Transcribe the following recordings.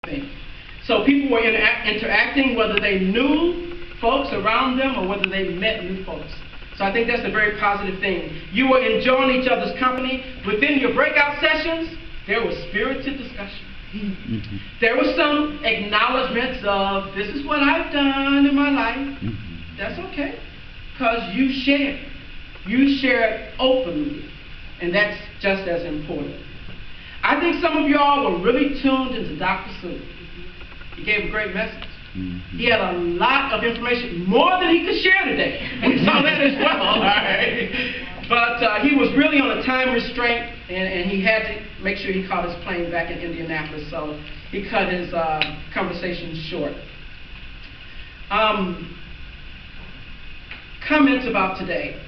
thing. So people were interacting whether they knew folks around them or whether they met new folks. So I think that's a very positive thing. You were enjoying each other's company. Within your breakout sessions, there was spirited discussion. Mm-hmm. There was some acknowledgments of, this is what I've done in my life. Mm-hmm. That's okay, because you shared. You shared openly, and that's just as important. I think some of y'all were really tuned into Dr. Sue. He gave a great message. Mm-hmm. He had a lot of information, more than he could share today. We saw that as well, all right? But he was really on a time restraint, and he had to make sure he caught his plane back in Indianapolis, so he cut his conversation short. Comments about today.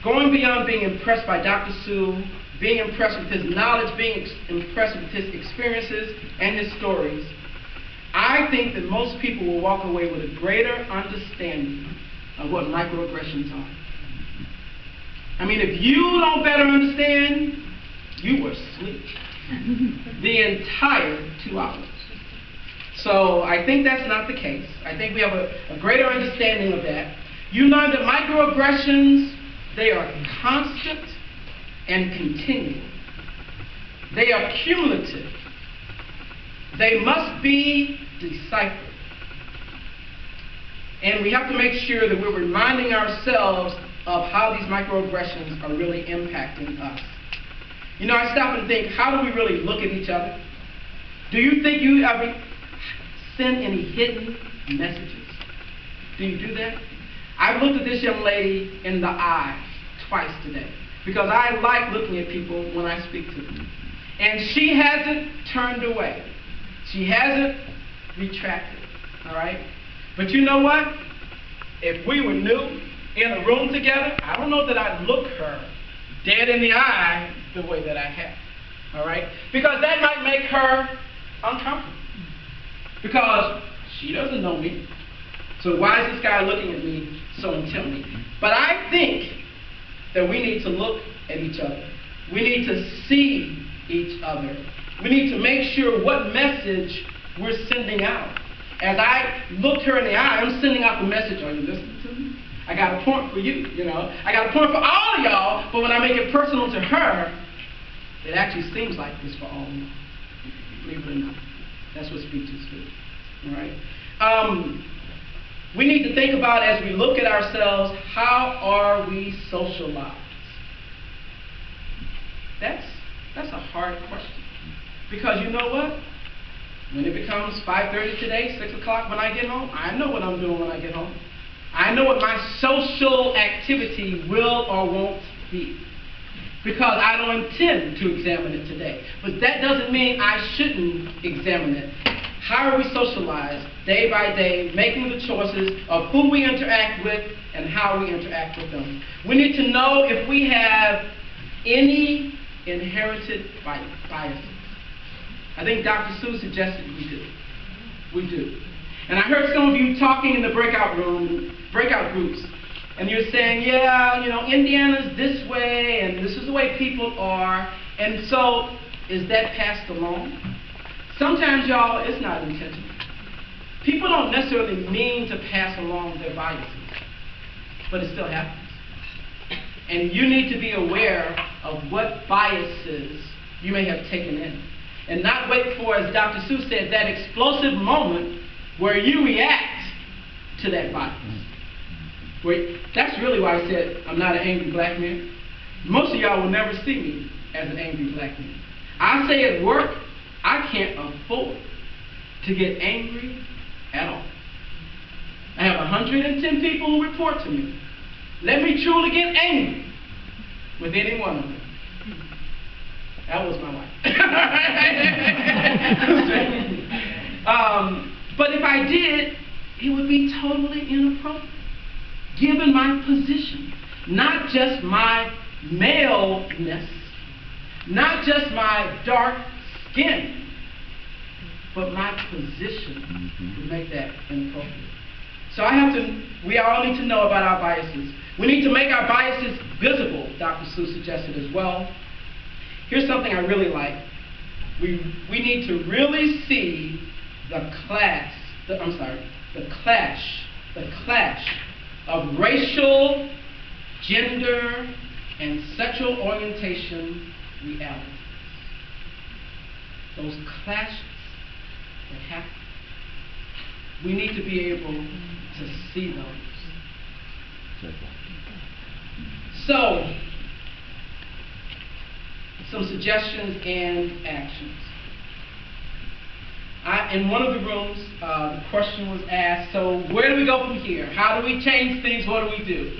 Going beyond being impressed by Dr. Sue, being impressed with his knowledge, being impressed with his experiences and his stories, I think that most people will walk away with a greater understanding of what microaggressions are. I mean, if you don't better understand, you were asleep the entire 2 hours. So I think that's not the case. I think we have a greater understanding of that. You learn that microaggressions, they are constant and continual. They are cumulative. They must be deciphered. And we have to make sure that we're reminding ourselves of how these microaggressions are really impacting us. You know, I stop and think, how do we really look at each other? Do you think you ever send any hidden messages? Do you do that? I've looked at this young lady in the eye twice today because I like looking at people when I speak to them. And she hasn't turned away. She hasn't retracted, all right? But you know what? If we were new in a room together, I don't know that I'd look her dead in the eye the way that I have, all right? Because that might make her uncomfortable. Because she doesn't know me. So why is this guy looking at me so intently? But I think that we need to look at each other. We need to see each other. We need to make sure what message we're sending out. As I look her in the eye, I'm sending out the message, are you listening to me? I got a point for you, you know. I got a point for all of y'all, but when I make it personal to her, it actually seems like this for all of you. Believe it or not. That's what speeches do, all right? We need to think about, as we look at ourselves, how are we socialized? That's a hard question. Because you know what? When it becomes 5:30 today, 6 o'clock when I get home, I know what I'm doing when I get home. I know what my social activity will or won't be. Because I don't intend to examine it today. But that doesn't mean I shouldn't examine it. How are we socialized day by day, making the choices of who we interact with and how we interact with them? We need to know if we have any inherited biases. I think Dr. Sue suggested we do. We do. And I heard some of you talking in the breakout groups, and you're saying, yeah, you know, Indiana's this way, and this is the way people are, and so is that passed along? Sometimes, y'all, it's not intentional. People don't necessarily mean to pass along their biases, but it still happens. And you need to be aware of what biases you may have taken in. And not wait for, as Dr. Sue said, that explosive moment where you react to that bias. That's really why I said I'm not an angry black man. Most of y'all will never see me as an angry black man. I say at work, I can't afford to get angry at all. I have 110 people who report to me. Let me truly get angry with any one of them. That was my wife. But if I did, it would be totally inappropriate, given my position, not just my maleness, not just my dark skin, but my position would make that inappropriate. So we all need to know about our biases. We need to make our biases visible, Dr. Sue suggested as well. Here's something I really like. We need to really see clash of racial, gender, and sexual orientation realities. Those clashes that happen. We need to be able to see those. So, some suggestions and actions. In one of the rooms, the question was asked, so where do we go from here? How do we change things? What do we do?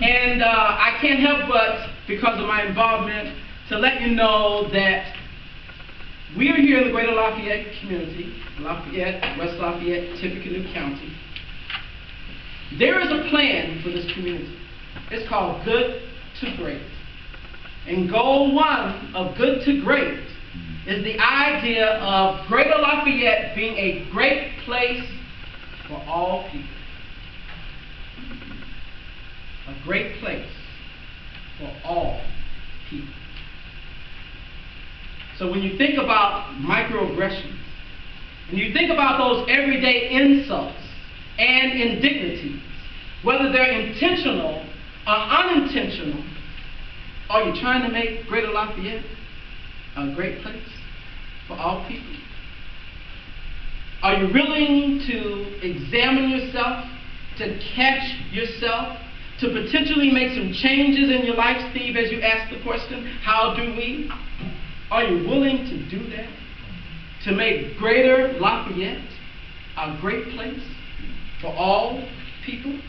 And I can't help but, because of my involvement, to let you know that we are here in the greater Lafayette community, Lafayette, West Lafayette, Tippecanoe County. There is a plan for this community. It's called Good to Great. And goal 1 of Good to Great is the idea of greater Lafayette being a great place for all people. A great place for all people. So when you think about microaggressions, and you think about those everyday insults and indignities, whether they're intentional or unintentional, are you trying to make greater Lafayette a great place for all people? Are you willing to examine yourself, to catch yourself, to potentially make some changes in your life, Steve, as you ask the question, how do we? Are you willing to do that? To make greater Lafayette a great place for all people?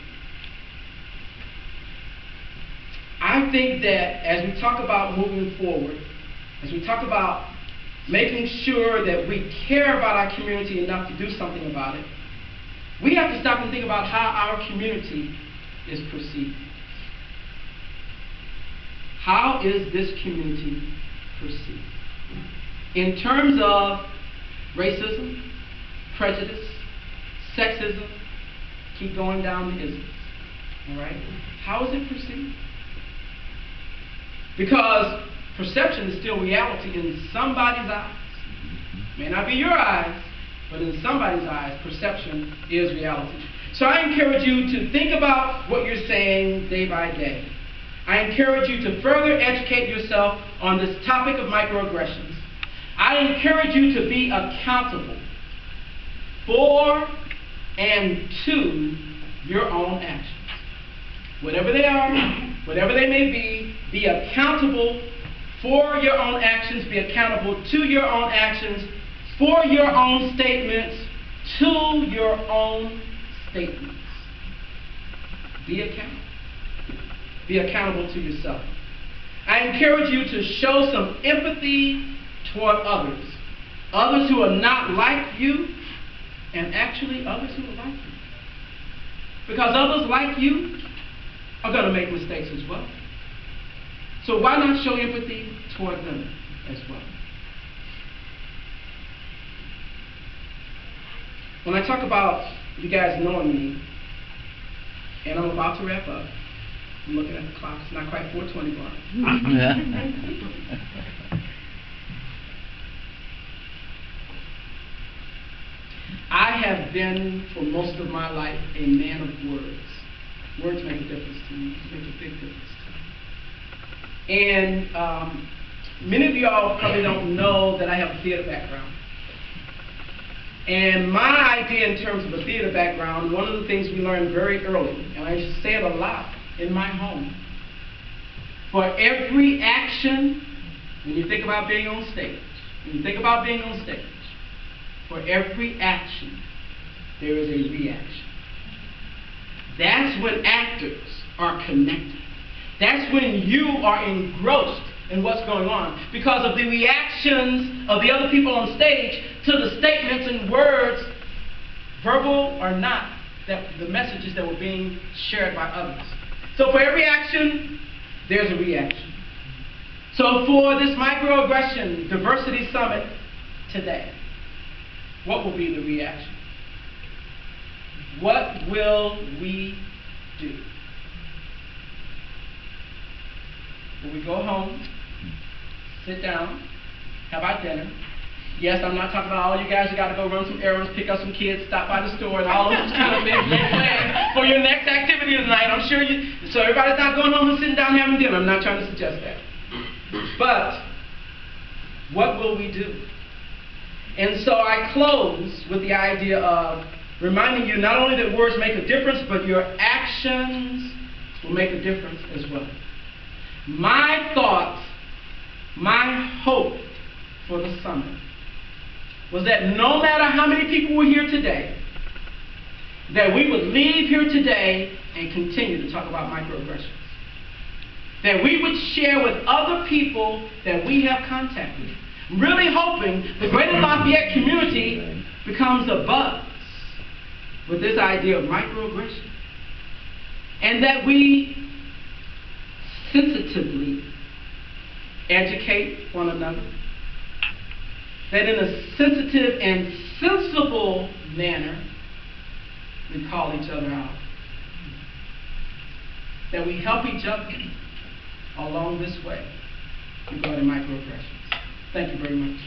I think that as we talk about moving forward, as we talk about making sure that we care about our community enough to do something about it, we have to stop and think about how our community is perceived. How is this community perceived? In terms of racism, prejudice, sexism, keep going down the isms. All right? How is it perceived? Because perception is still reality in somebody's eyes. May not be your eyes, but in somebody's eyes, perception is reality. So I encourage you to think about what you're saying day by day. I encourage you to further educate yourself on this topic of microaggressions. I encourage you to be accountable for and to your own actions. Whatever they are, whatever they may be accountable for your own actions, be accountable to your own actions, for your own statements, to your own statements. Be accountable. Be accountable to yourself. I encourage you to show some empathy toward others. Others who are not like you, and actually others who are like you. Because others like you are going to make mistakes as well. So why not show empathy toward them as well? When I talk about you guys knowing me, and I'm about to wrap up, I'm looking at the clock, it's not quite 4:20, but I have been, for most of my life, a man of words. Words make a difference to me, make a big difference to me. And many of y'all probably don't know that I have a theater background. And my idea in terms of a theater background, one of the things we learned very early, and I used to say it a lot in my home, for every action, when you think about being on stage, for every action, there is a reaction. That's when actors are connected. That's when you are engrossed in what's going on because of the reactions of the other people on stage to the statements and words, verbal or not, that the messages that were being shared by others. So for every action, there's a reaction. So for this microaggression diversity summit today, what will be the reaction? What will we do? Will we go home, sit down, have our dinner, Yes, I'm not talking about all you guys who got to go run some errands, pick up some kids, stop by the store, and all those kind of things you plan for your next activity tonight. I'm sure you, so everybody's not going home and sitting down having dinner. I'm not trying to suggest that. But what will we do? And so I close with the idea of reminding you not only that words make a difference, but your actions will make a difference as well. My thought, my hope for the summit was that no matter how many people were here today, that we would leave here today and continue to talk about microaggressions. That we would share with other people that we have contact with. Really hoping the greater Lafayette community becomes a buzz with this idea of microaggression. And that we sensitively educate one another. That in a sensitive and sensible manner, we call each other out. That we help each other along this way regarding microaggressions. Thank you very much.